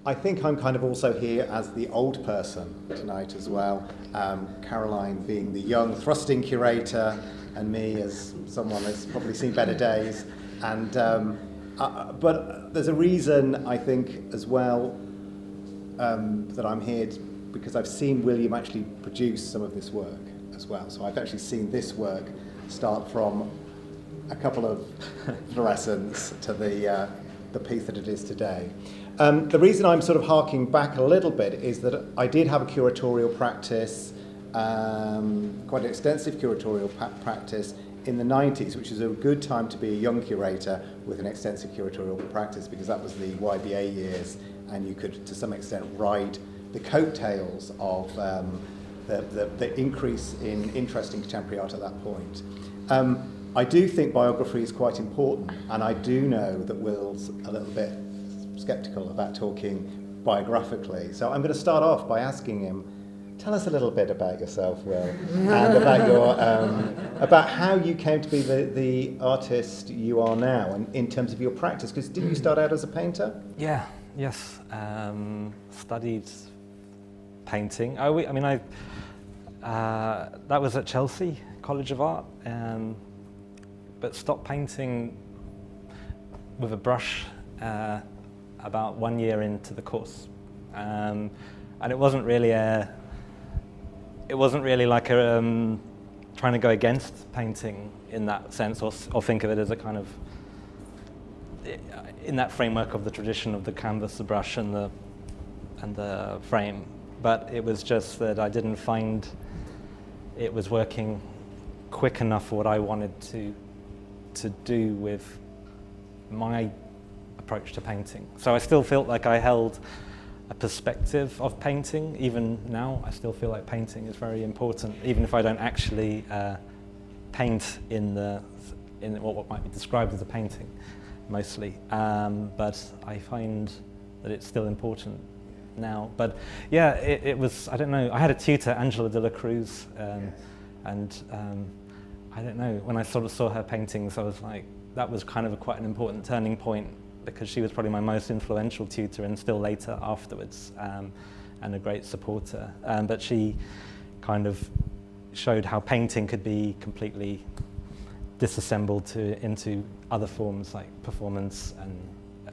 I think I'm kind of also here as the old person tonight as well. Caroline being the young, thrusting curator, and me as someone that's probably seen better days. And but there's a reason, I think, as well, that I'm here because I've seen William actually produce some of this work as well. So I've actually seen this work start from a couple of fluorescents to the piece that it is today. The reason I'm sort of harking back a little bit is that I did have a curatorial practice, quite an extensive curatorial practice in the 90s, which is a good time to be a young curator with an extensive curatorial practice, because that was the YBA years, and you could, to some extent, ride the coattails of the increase in interest in contemporary art at that point. I do think biography is quite important, and I do know that Will's a little bit sceptical about talking biographically. So I'm going to start off by asking him, tell us a little bit about yourself, Will, and about your about how you came to be the artist you are now, and in terms of your practice. Because didn't you start out as a painter? Yes. Studied painting. That was at Chelsea College of Art, but stopped painting with a brush about 1 year into the course, and it wasn't really like a trying to go against painting in that sense, or think of it as a kind of in that framework of the tradition of the canvas, the brush, and the frame. But it was just that I didn't find it was working quick enough for what I wanted to do with my approach to painting. So I still felt like I held a perspective of painting. Even now, I still feel like painting is very important, even if I don't actually paint in what might be described as a painting, mostly. But I find that it's still important now. But yeah, it was, I don't know, I had a tutor, Angela de la Cruz, and I don't know, when I sort of saw her paintings, I was like, that was kind of quite an important turning point, because she was probably my most influential tutor, and still later afterwards, and a great supporter. But she kind of showed how painting could be completely disassembled into other forms like performance and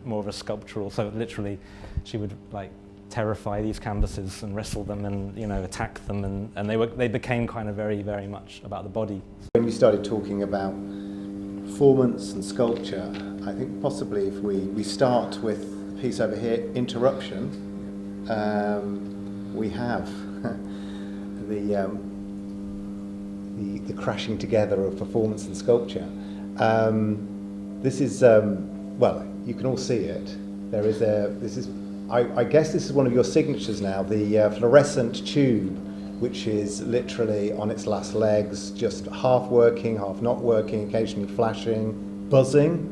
more of a sculptural. So literally, she would like terrify these canvases and wrestle them and attack them, and they became kind of very, very much about the body. When you started talking about performance and sculpture, I think possibly if we start with the piece over here, Interruption, we have the crashing together of performance and sculpture. This is, well, you can all see it. I guess this is one of your signatures now, the fluorescent tube, which is literally on its last legs, just half working, half not working, occasionally flashing, buzzing.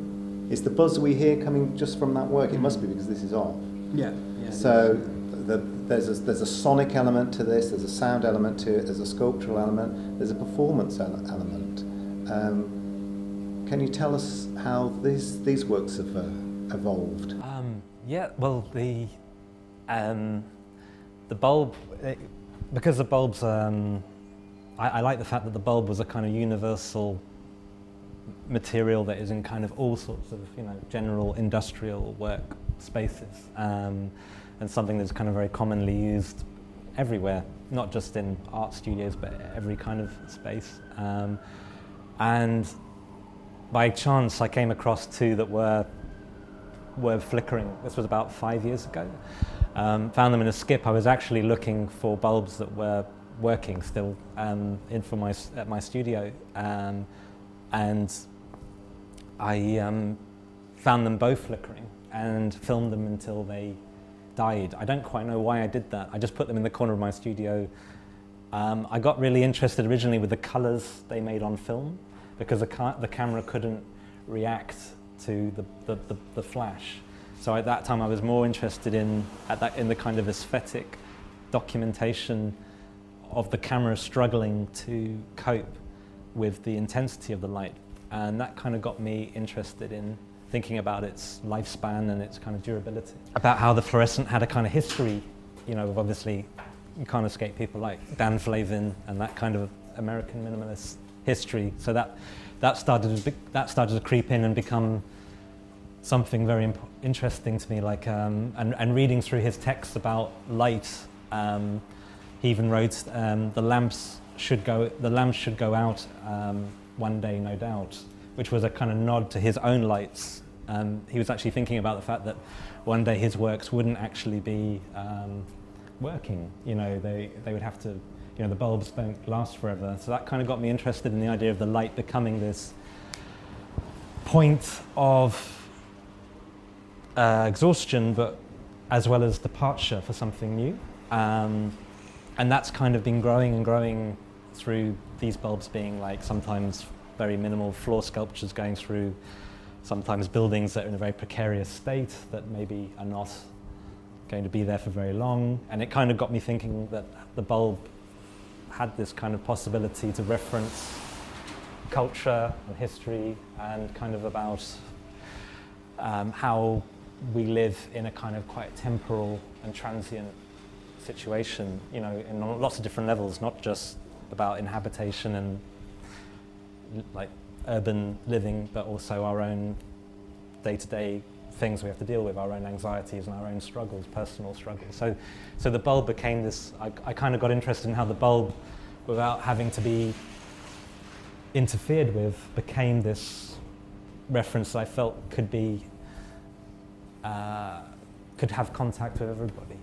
Is the buzz we hear coming just from that work? It must be, because this is off. Yeah. So there's a sonic element to this, there's a sound element to it, there's a sculptural element, there's a performance element. Can you tell us how these works have evolved? Yeah, well, the bulb, because the bulbs, I like the fact that the bulb was a kind of universal material that is in kind of all sorts of general industrial work spaces, and something that's kind of very commonly used everywhere, not just in art studios but every kind of space. And by chance I came across two that were flickering. This was about 5 years ago. Found them in a skip. I was actually looking for bulbs that were working still at my studio, and I found them both flickering and filmed them until they died. I don't quite know why I did that. I just put them in the corner of my studio. I got really interested originally with the colours they made on film, because the camera couldn't react to the flash. So at that time I was more interested in the kind of aesthetic documentation of the camera struggling to cope with the intensity of the light, and that kind of got me interested in thinking about its lifespan and its kind of durability. About how the fluorescent had a kind of history, you know, of obviously you can't escape people like Dan Flavin and that kind of American minimalist history. So that started to creep in and become something very interesting to me. Like and reading through his texts about light, he even wrote the lamps should go out one day, no doubt, which was a kind of nod to his own lights. He was actually thinking about the fact that one day his works wouldn't actually be working. You know, they would have to, you know, the bulbs don't last forever. So that kind of got me interested in the idea of the light becoming this point of exhaustion, but as well as departure for something new. And that's kind of been growing and growing through these bulbs being like sometimes very minimal floor sculptures going through, sometimes buildings that are in a very precarious state that maybe are not going to be there for very long. And it kind of got me thinking that the bulb had this kind of possibility to reference culture and history and kind of about how we live in a kind of quite temporal and transient situation, you know, in lots of different levels, not just about inhabitation and like urban living, but also our own day-to-day things we have to deal with, our own anxieties and our own struggles, personal struggles. So the bulb became this, I kind of got interested in how the bulb, without having to be interfered with, became this reference that I felt could be, could have contact with everybody.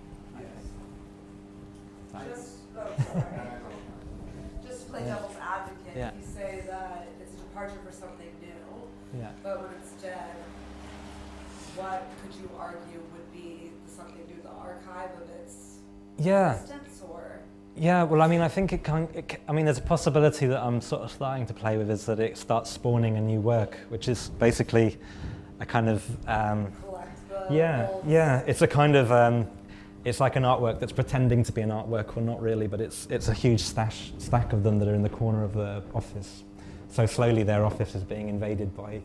Just to play devil's advocate, Yeah. you say that it's a departure for something new, Yeah. but when it's dead, what could you argue would be something new, the archive of its existence, or? Yeah, well, I mean, I think I mean, there's a possibility that I'm sort of starting to play with is that it starts spawning a new work, which is basically a kind of, Collect the bulbs. yeah, it's a kind of, it's like an artwork that's pretending to be an artwork, or not really, but it's a huge stack of them that are in the corner of the office. So slowly their office is being invaded by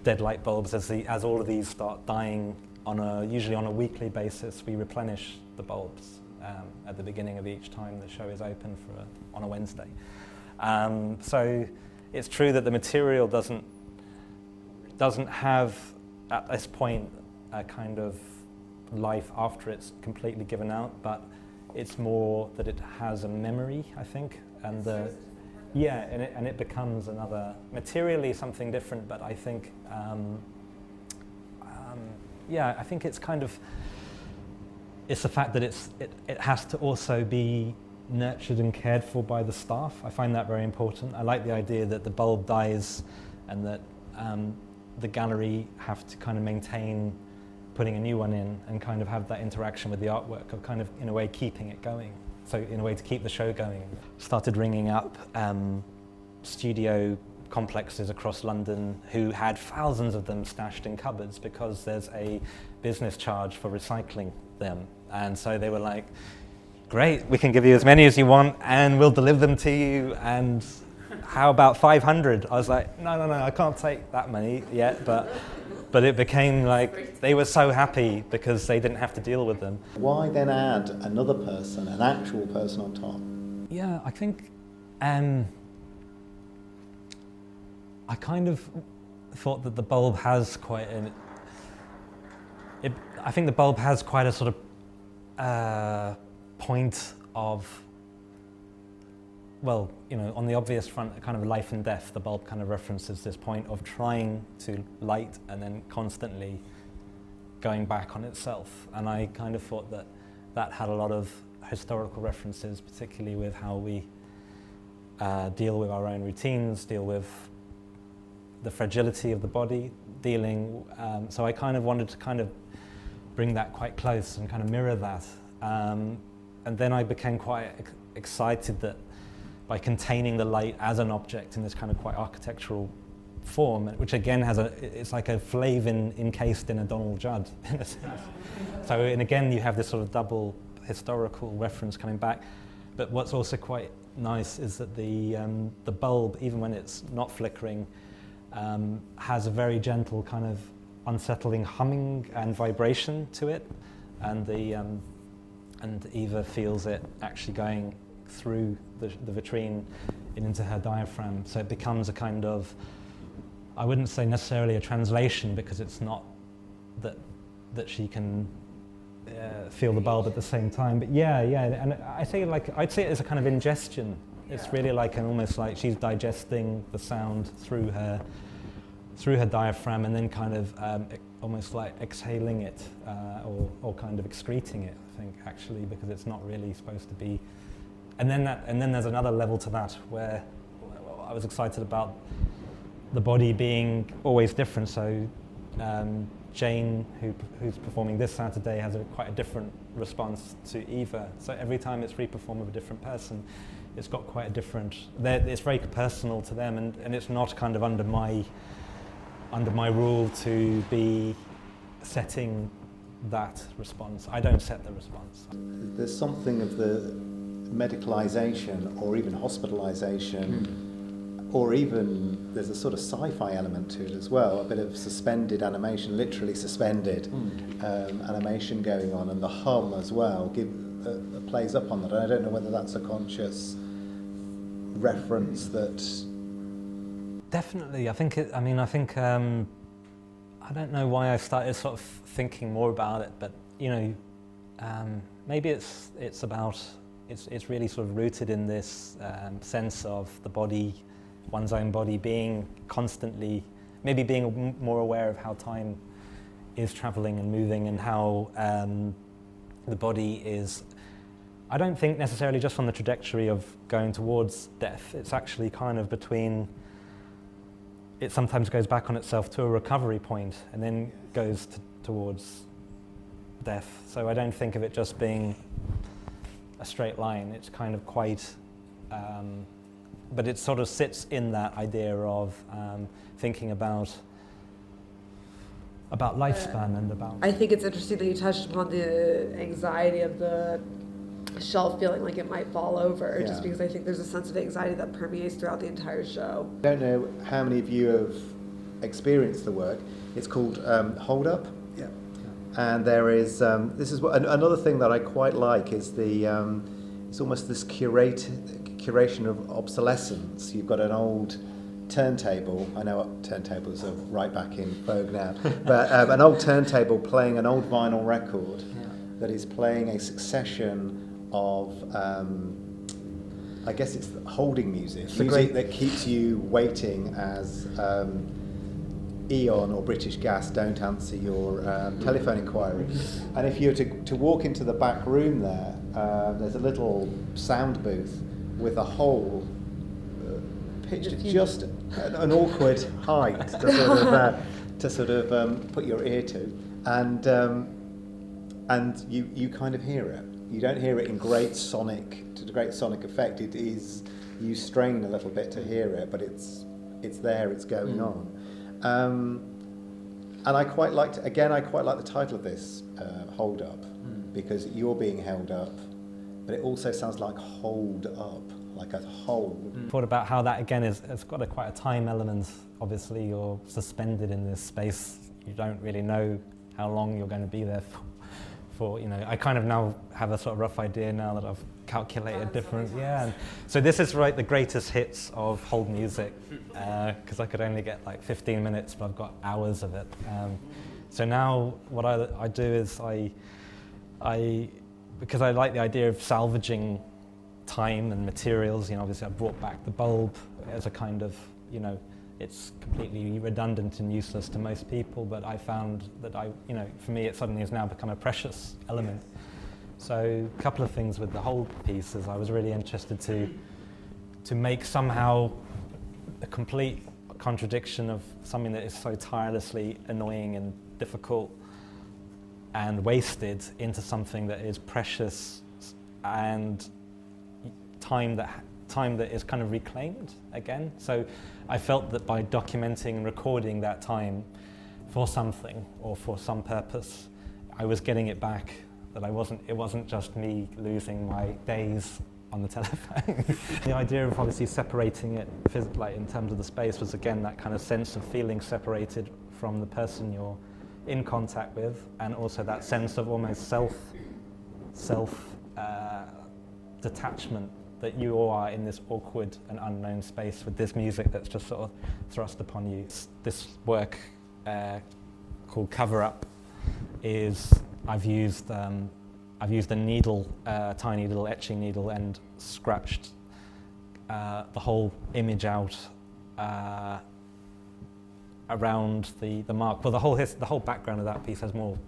dead light bulbs as all of these start dying usually on a weekly basis. We replenish the bulbs at the beginning of each time the show is open on a Wednesday. So it's true that the material doesn't have at this point a kind of life after it's completely given out, but it's more that it has a memory, I think, and and it becomes another, materially something different, but I think I think it's kind of, it's the fact that it has to also be nurtured and cared for by the staff. I find that very important. I like the idea that the bulb dies and that the gallery have to kind of maintain putting a new one in and kind of have that interaction with the artwork of kind of, in a way, keeping it going. So in a way to keep the show going. Started ringing up studio complexes across London who had thousands of them stashed in cupboards because there's a business charge for recycling them. And so they were like, great, we can give you as many as you want and we'll deliver them to you, and how about 500? I was like, no, I can't take that many yet, but it became like, they were so happy because they didn't have to deal with them. Why then add another person, an actual person on top? Yeah, I think I kind of thought that the bulb has quite I think the bulb has quite a sort of point of, well, you know, on the obvious front, kind of life and death. The bulb kind of references this point of trying to light and then constantly going back on itself. And I kind of thought that that had a lot of historical references, particularly with how we deal with our own routines, deal with the fragility of the body, so I kind of wanted to kind of bring that quite close and kind of mirror that. And then I became quite excited that by containing the light as an object in this kind of quite architectural form, which again it's like a Flavin encased in a Donald Judd in a sense. So, and again you have this sort of double historical reference coming back. But what's also quite nice is that the bulb, even when it's not flickering, has a very gentle kind of unsettling humming and vibration to it, and and Eva feels it actually going through the vitrine and into her diaphragm. So it becomes a kind of, I wouldn't say necessarily a translation, because it's not that she can feel the bulb at the same time. But yeah, and I'd say it as a kind of ingestion. It's really like almost like she's digesting the sound through her diaphragm, and then kind of almost like exhaling it or kind of excreting it, I think, actually, because it's not really supposed to be. And then there's another level to that where I was excited about the body being always different. So Jane, who's performing this Saturday, has quite a different response to Eva. So every time it's re-performed with a different person, it's got quite a different. It's very personal to them, and it's not kind of under my rule to be setting that response. I don't set the response. There's something of the medicalization or even hospitalization, or even there's a sort of sci-fi element to it as well, a bit of suspended animation, literally suspended animation going on, and the hum as well plays up on that. I don't know whether that's a conscious reference that... Definitely, I think I don't know why I started sort of thinking more about it, but maybe it's really sort of rooted in this sense of the body, one's own body being constantly, maybe being more aware of how time is traveling and moving, and how the body is, I don't think necessarily just on the trajectory of going towards death. It's actually kind of between, it sometimes goes back on itself to a recovery point and then goes towards death. So I don't think of it just being a straight line. It's kind of quite, but it sort of sits in that idea of thinking about lifespan and about... I think it's interesting that you touched upon the anxiety of the shelf feeling like it might fall over, just because I think there's a sense of anxiety that permeates throughout the entire show. I don't know how many of you have experienced the work. It's called Hold Up. Yeah. And there is, this is what, another thing that I quite like is it's almost this curation of obsolescence. You've got an old turntable, I know turntables are right back in vogue now, but an old turntable playing an old vinyl record that is playing a succession of, I guess it's holding music that keeps you waiting as E.ON or British Gas don't answer your telephone inquiry. And if you were to walk into the back room there, there's a little sound booth with a hole pitched at just an awkward height to sort of put your ear to, and you kind of hear it. You don't hear it in great sonic effect. It is, you strain a little bit to hear it, but it's there, it's going on. And I quite liked the title of this, Hold Up, because you're being held up, but it also sounds like hold up, like a hold. Thought about how that again has got quite a time element. Obviously, you're suspended in this space. You don't really know how long you're going to be there for. I kind of now have a sort of rough idea now that I've calculated different. And so this is the greatest hits of hold music, because I could only get like 15 minutes, but I've got hours of it. So now what I do is I because I like the idea of salvaging time and materials. Obviously I brought back the bulb as a kind of, it's completely redundant and useless to most people, but I found that for me it suddenly has now become a precious element. So a couple of things with the whole piece is I was really interested to make somehow a complete contradiction of something that is so tirelessly annoying and difficult and wasted into something that is precious and time that is kind of reclaimed again. So I felt that by documenting and recording that time for something or for some purpose, I was getting it back, that it wasn't just me losing my days on the telephone. The idea of obviously separating it in terms of the space was again that kind of sense of feeling separated from the person you're in contact with, and also that sense of almost self detachment that you all are in this awkward and unknown space with this music that's just sort of thrust upon you. This work called Cover Up is I've used a needle, tiny little etching needle, and scratched the whole image out around the mark. Well, the whole background of that piece has more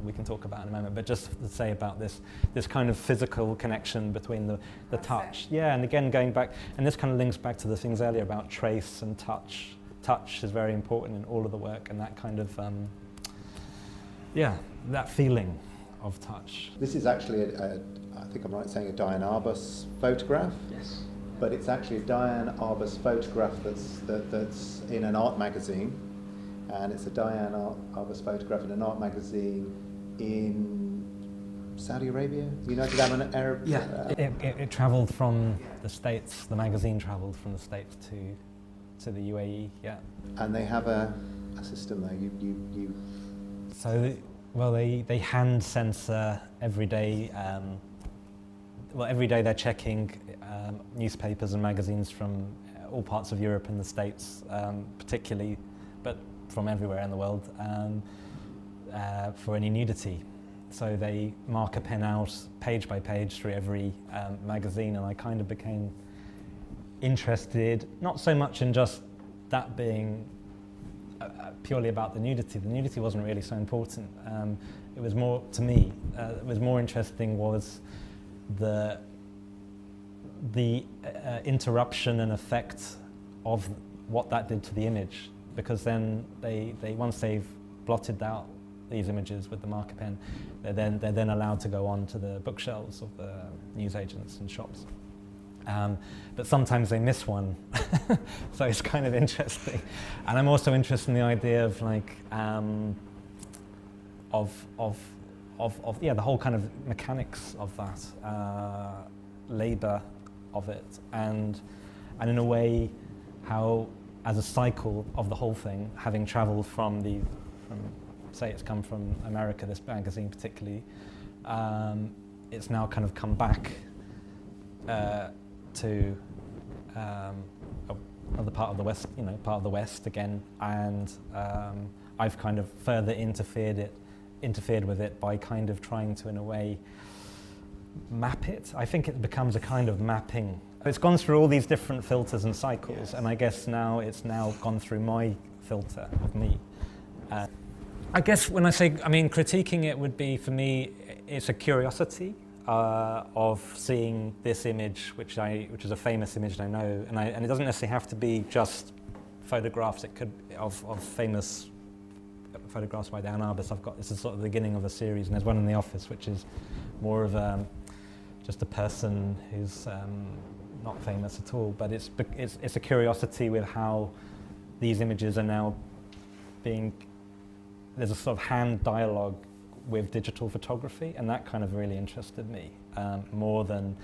we can talk about in a moment, but just to say about this kind of physical connection between the touch. Yeah, and again, going back, and this kind of links back to the things earlier about trace and touch. Touch is very important in all of the work, and that kind of, that feeling of touch. This is actually, I think I'm right in saying, a Diane Arbus photograph. Yes. But it's actually a Diane Arbus photograph that's in an art magazine, and it's a Diane Arbus photograph in an art magazine in Saudi Arabia, United Arab. Yeah, it travelled from the States. The magazine travelled from the States to the UAE. Yeah. And they have a system there. You. So, well, they hand censor every day. Every day they're checking newspapers and magazines from all parts of Europe and the States, particularly, but from everywhere in the world, for any nudity. So they mark a pen out page by page through every magazine, and I kind of became interested, not so much in just that being purely about the nudity. The nudity wasn't really so important. It was more, to me, it was more interesting was the interruption and effect of what that did to the image, because then they once they've blotted out these images with the marker pen, they're then allowed to go on to the bookshelves of the newsagents and shops. But sometimes they miss one, so it's kind of interesting. And I'm also interested in the idea of like the whole kind of mechanics of that labour of it, and in a way how, as a cycle of the whole thing, having travelled from say it's come from America, this magazine particularly, it's now kind of come back to other part of the West, part of the West again, and I've kind of further interfered with it by kind of trying to, in a way, map it. I think it becomes a kind of mapping. It's gone through all these different filters and cycles, yes. And I guess now it's gone through my filter of me. I guess when I say, critiquing it would be, for me, it's a curiosity of seeing this image, which is a famous image I know, and it doesn't necessarily have to be just photographs. It could of famous photographs by Diane Arbus. This is sort of the beginning of a series, and there's one in the office which is more of just a person who's not famous at all, but it's a curiosity with how these images are now being. There's a sort of hand dialogue with digital photography, and that kind of really interested me more than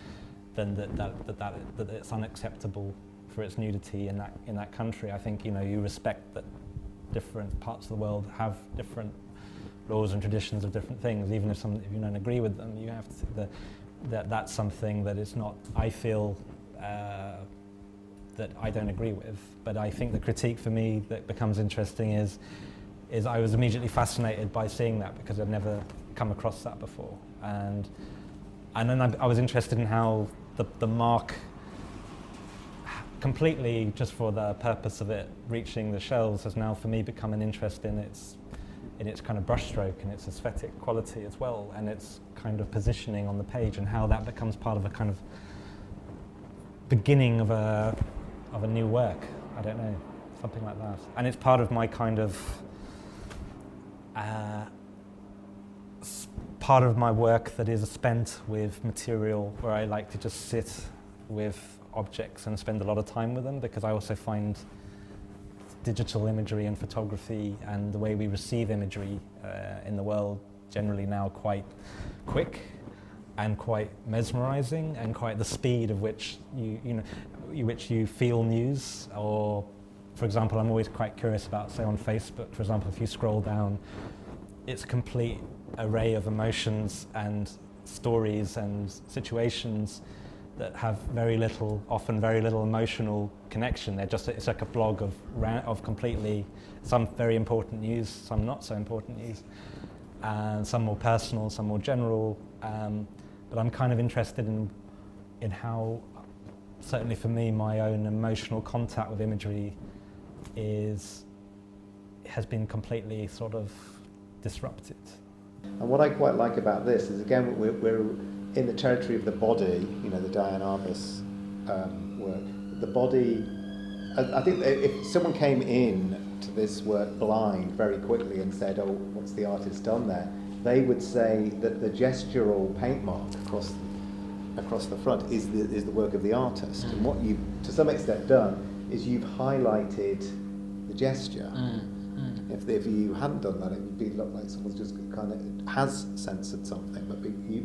that it's unacceptable for its nudity in that country. I think you respect that different parts of the world have different laws and traditions of different things, even if you don't agree with them. You have to that's something that is not. I feel that I don't agree with, but I think the critique for me that becomes interesting is I was immediately fascinated by seeing that, because I'd never come across that before, and then I was interested in how the mark, completely just for the purpose of it reaching the shelves, has now for me become an interest in its kind of brushstroke and its aesthetic quality as well, and its kind of positioning on the page, and how that becomes part of a kind of beginning of a new work. I don't know, something like that, and it's part of my kind of part of my work that is spent with material, where I like to just sit with objects and spend a lot of time with them, because I also find digital imagery and photography and the way we receive imagery in the world generally now quite quick and quite mesmerizing, and quite the speed of which you feel news. Or, for example, I'm always quite curious about, say, on Facebook, for example, if you scroll down it's a complete array of emotions and stories and situations that have often very little emotional connection. It's like a blog of completely, some very important news, some not so important news, and some more personal, some more general. But I'm kind of interested in how, certainly for me, my own emotional contact with imagery has been completely sort of disrupted. And what I quite like about this is, again, we're in the territory of the body, you know, the Diane Arbus work. The body, I think if someone came in to this work blind very quickly and said, oh, what's the artist done there? They would say that the gestural paint mark across the front is the work of the artist. And what you've, to some extent, done is you've highlighted the gesture. If you hadn't done that, it would look like someone's just kind of has censored something. But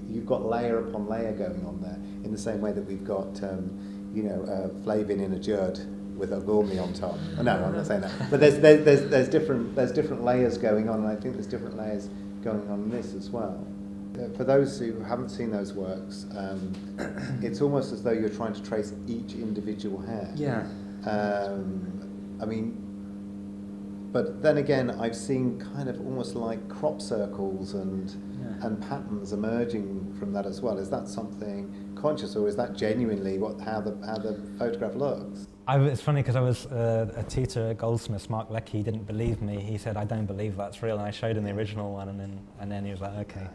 you've got layer upon layer going on there, in the same way that we've got, Flavin in a Jud with a gourmet on top. Oh, no, I'm not saying that. But there's different layers going on, and I think there's different layers going on in this as well. For those who haven't seen those works, it's almost as though you're trying to trace each individual hair. Yeah. I mean, but then again, I've seen kind of almost like crop circles and patterns emerging from that as well. Is that something conscious, or is that genuinely how the photograph looks? It's funny because I was a tutor at Goldsmiths. Mark Leckie didn't believe me. He said, "I don't believe that's real," and I showed him the original one, and then he was like, "Okay."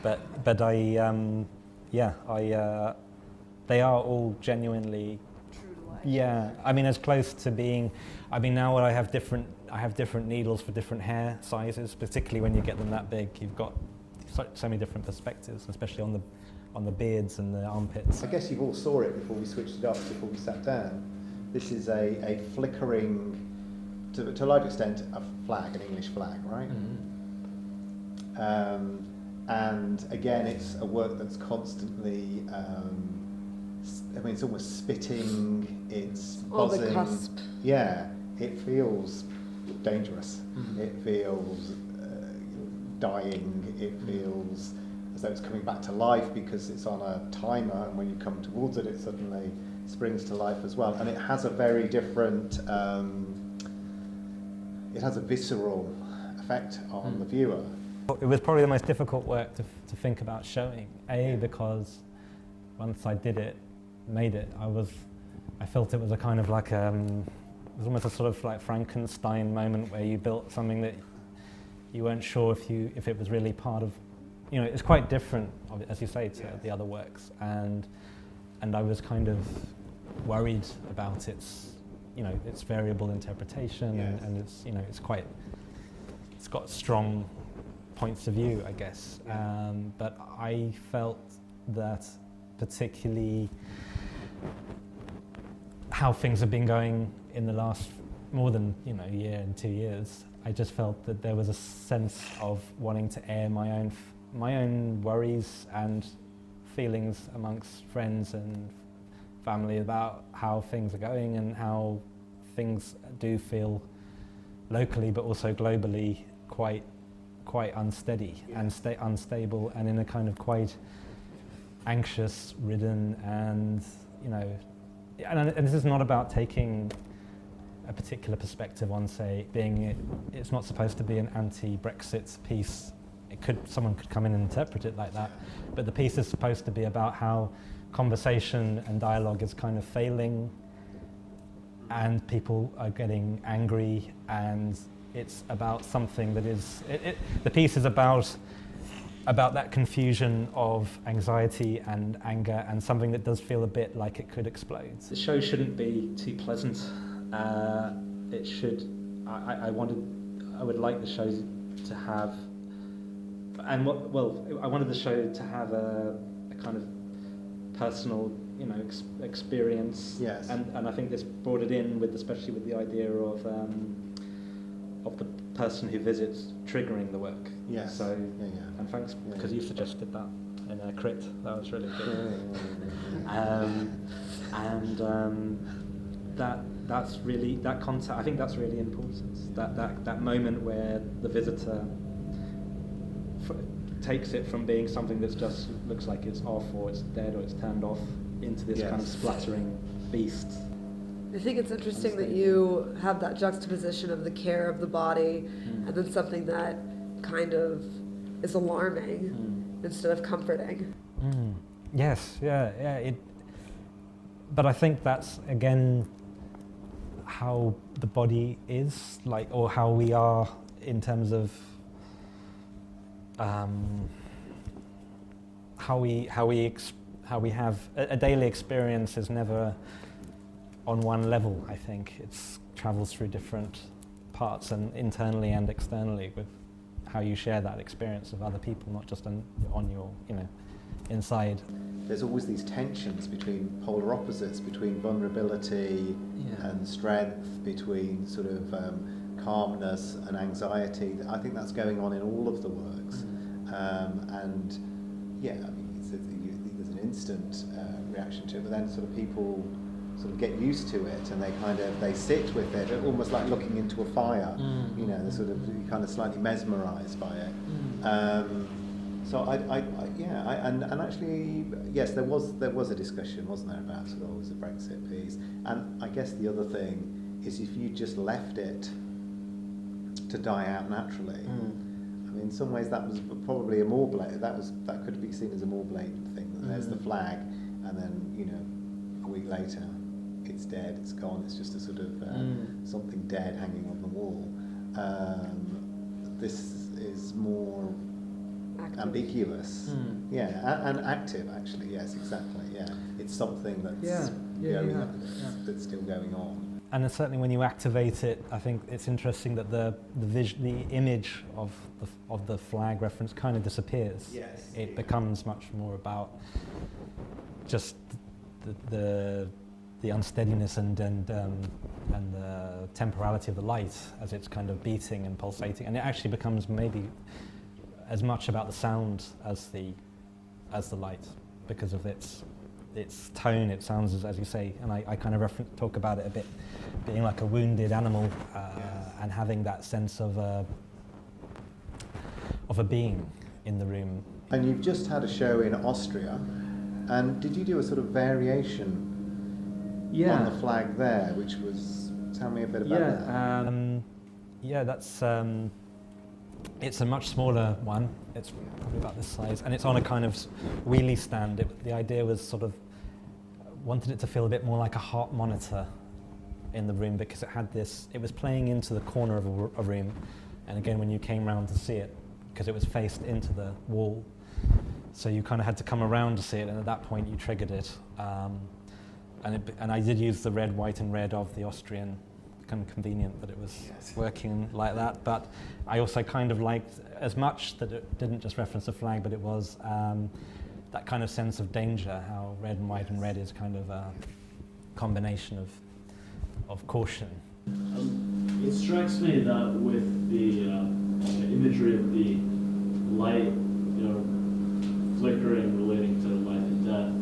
But they are all genuinely. True to life. Yeah, I mean, as close to being. I mean, now I have different needles for different hair sizes. Particularly when you get them that big, you've got so many different perspectives, especially on the beards and the armpits. I guess you all saw it before we switched it off, before we sat down. This is a flickering, to a large extent, a flag, an English flag, right? Mm-hmm. And again, it's a work that's constantly, it's almost spitting, it's buzzing. On the cusp. Yeah, it feels dangerous. Mm-hmm. It feels dying. It feels as though it's coming back to life because it's on a timer, and when you come towards it, it suddenly springs to life as well. And it has a very different, it has a visceral effect on the viewer. It was probably the most difficult work to think about showing. Because once I made it, I felt it was a kind of like it was almost a sort of like Frankenstein moment where you built something that you weren't sure if it was really part of. You know, it's quite different, as you say, to the other works, and I was kind of worried about its variable interpretation, and it's got strong points of view, I guess. But I felt that particularly how things have been going in the last more than year and 2 years, I just felt that there was a sense of wanting to air my own worries and feelings amongst friends and family about how things are going and how things do feel locally but also globally quite unsteady and unstable, and in a kind of quite anxious ridden, and and this is not about taking a particular perspective on, say, it's not supposed to be an anti-Brexit piece. Someone could come in and interpret it like that, but the piece is supposed to be about how conversation and dialogue is kind of failing, and people are getting angry, and it's about something that is. The piece is about that confusion of anxiety and anger, and something that does feel a bit like it could explode. The show shouldn't be too pleasant. It should. I would like the show to have. I wanted the show to have a kind of personal, experience. Yes. And I think this brought it in especially with the idea of the person who visits triggering the work. Yes. So, and thanks because you suggested that in a crit. That was really good. That's really that contact. I think that's really important. That moment where the visitor takes it from being something that's just looks like it's off or it's dead or it's turned off into this kind of splattering beast. I think it's interesting that you have that juxtaposition of the care of the body and then something that kind of is alarming instead of comforting. Yes, yeah. But I think that's, again, how the body is, like, or how we are in terms of how we have a daily experience is never on one level. I think it travels through different parts, and internally and externally, with how you share that experience with other people, not just on your, inside. There's always these tensions between polar opposites, between vulnerability and strength, between sort of calmness and anxiety. I think that's going on in all of the works. And yeah, I mean, there's an instant reaction to it, but then sort of people sort of get used to it, and they sit with it, almost like looking into a fire. They're sort of kind of slightly mesmerised by it. So and actually, yes, there was a discussion, wasn't there, about sort of the Brexit piece. And I guess the other thing is, if you just left it to die out naturally, I mean, in some ways that was probably a more blatant. That could be seen as a more blatant thing. That there's the flag, and then a week later, it's dead, it's gone. It's just a sort of something dead hanging on the wall. This is more active. Ambiguous, and active, actually. Yes, exactly. Yeah, it's something that's that's still going on. And certainly, when you activate it, I think it's interesting that the image of the flag reference kind of disappears. Yes, it becomes much more about just the unsteadiness and the temporality of the light as it's kind of beating and pulsating, and it actually becomes maybe as much about the sound as the light, because of its tone. It sounds, as you say, and I kind of talk about it a bit, being like a wounded animal, and having that sense of a being in the room. And you've just had a show in Austria, and did you do a sort of variation on the flag there, which was, tell me a bit about that. That's it's a much smaller one. It's probably about this size, and it's on a kind of wheelie stand. The idea was sort of wanted it to feel a bit more like a heart monitor in the room, because it was playing into the corner of a room, and again, when you came round to see it, because it was faced into the wall, so you kind of had to come around to see it, and at that point you triggered it. And I did use the red, white and red of the Austrian. Kind of convenient that it was working like that, but I also kind of liked, as much that it didn't just reference the flag, but it was that kind of sense of danger, how red and white and red is kind of a combination of caution. It strikes me that with the imagery of the light, flickering relating to life and death,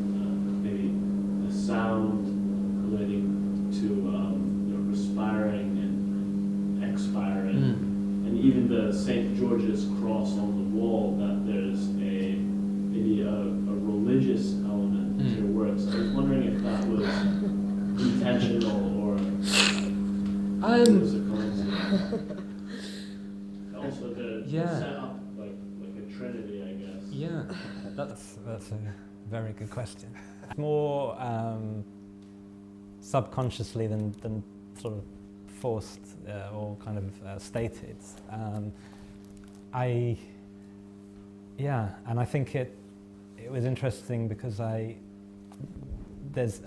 maybe the sound relating to respiring and expiring, and even the St. George's cross on the wall, that there's maybe a religious element to your works. I was wondering if that was intentional or it was a coincidence. Also, to set up like a trinity, I guess. Yeah, that's a very good question. More subconsciously than sort of forced or kind of stated. And I think it was interesting because there's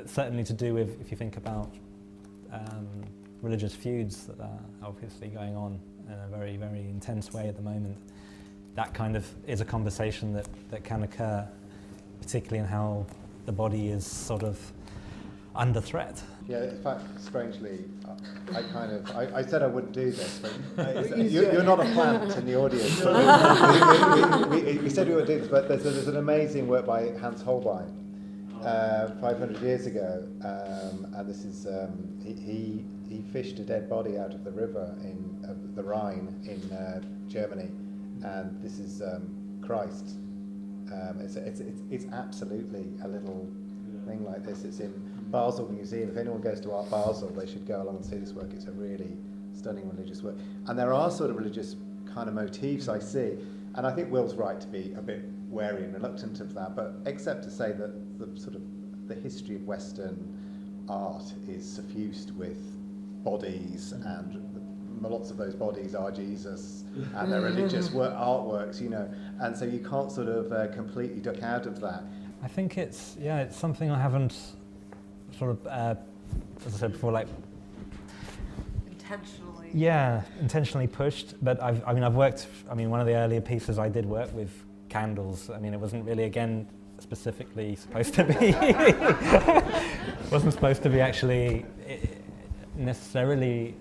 certainly to do with, if you think about religious feuds that are obviously going on in a very, very intense way at the moment, that kind of is a conversation that can occur, particularly in how the body is sort of under threat. Yeah, in fact, strangely, I said I wouldn't do this, but you're not a plant in the audience. we said we would do this, but there's an amazing work by Hans Holbein 500 years ago, and this is he fished a dead body out of the river in the Rhine in Germany, and this is Christ. It's absolutely a little thing like this. It's in Basel Museum. If anyone goes to Art Basel, they should go along and see this work. It's a really stunning religious work. And there are sort of religious kind of motifs I see, and I think Will's right to be a bit wary and reluctant of that, but except to say that the sort of the history of Western art is suffused with bodies, and lots of those bodies are Jesus, and they're religious artworks, you know, and so you can't sort of completely duck out of that. I think it's something I haven't sort of, as I said before, like intentionally pushed. But I've worked. One of the earlier pieces I did work with candles. It wasn't really, again, specifically supposed to be. Wasn't supposed to be actually necessarily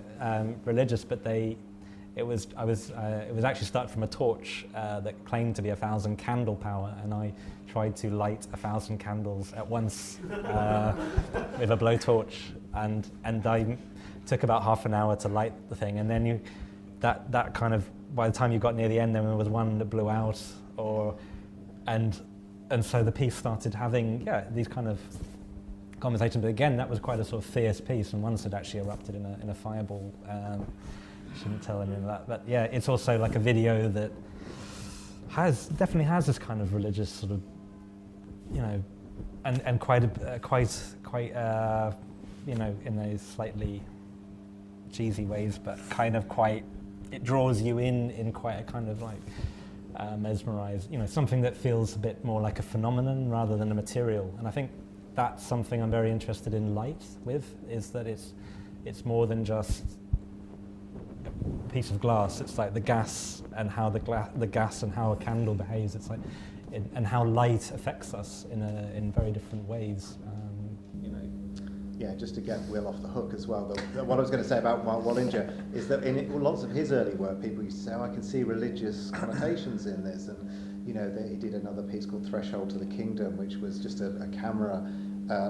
religious, but it was actually started from a torch that claimed to be 1,000 candle power, and I tried to light 1,000 candles at once with a blowtorch, and I took about half an hour to light the thing, and then that kind of, by the time you got near the end, then there was one that blew out, and so the piece started having these kind of conversations. But again, that was quite a sort of fierce piece, and once had actually erupted in a fireball. Shouldn't tell anyone that, but yeah, it's also like a video that definitely has this kind of religious sort of, and quite in those slightly cheesy ways, but kind of it draws you in quite a kind of like mesmerized, something that feels a bit more like a phenomenon rather than a material. And I think that's something I'm very interested in light with, is that it's more than just a piece of glass. It's like the gas and how the gas and how a candle behaves. It's like and how light affects us in very different ways. Yeah, just to get Will off the hook as well, what I was going to say about Wallinger is that in lots of his early work, people used to say, I can see religious connotations in this, and he did another piece called Threshold to the Kingdom, which was just a camera,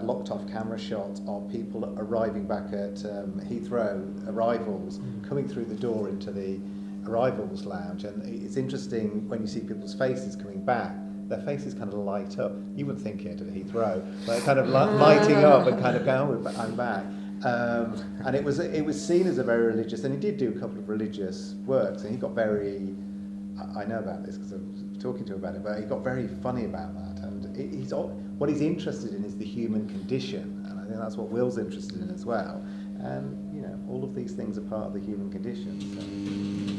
locked-off camera shot of people arriving back at Heathrow, arrivals, coming through the door into the arrivals lounge, and it's interesting when you see people's faces coming back. Their faces kind of light up. You wouldn't think it at Heathrow, but kind of lighting up and kind of going, I'm back. And it was seen as a very religious, and he did do a couple of religious works, and he got very, I know about this because I was talking to him about it, but he got very funny about that. And what he's interested in is the human condition, and I think that's what Will's interested in as well. And all of these things are part of the human condition. So.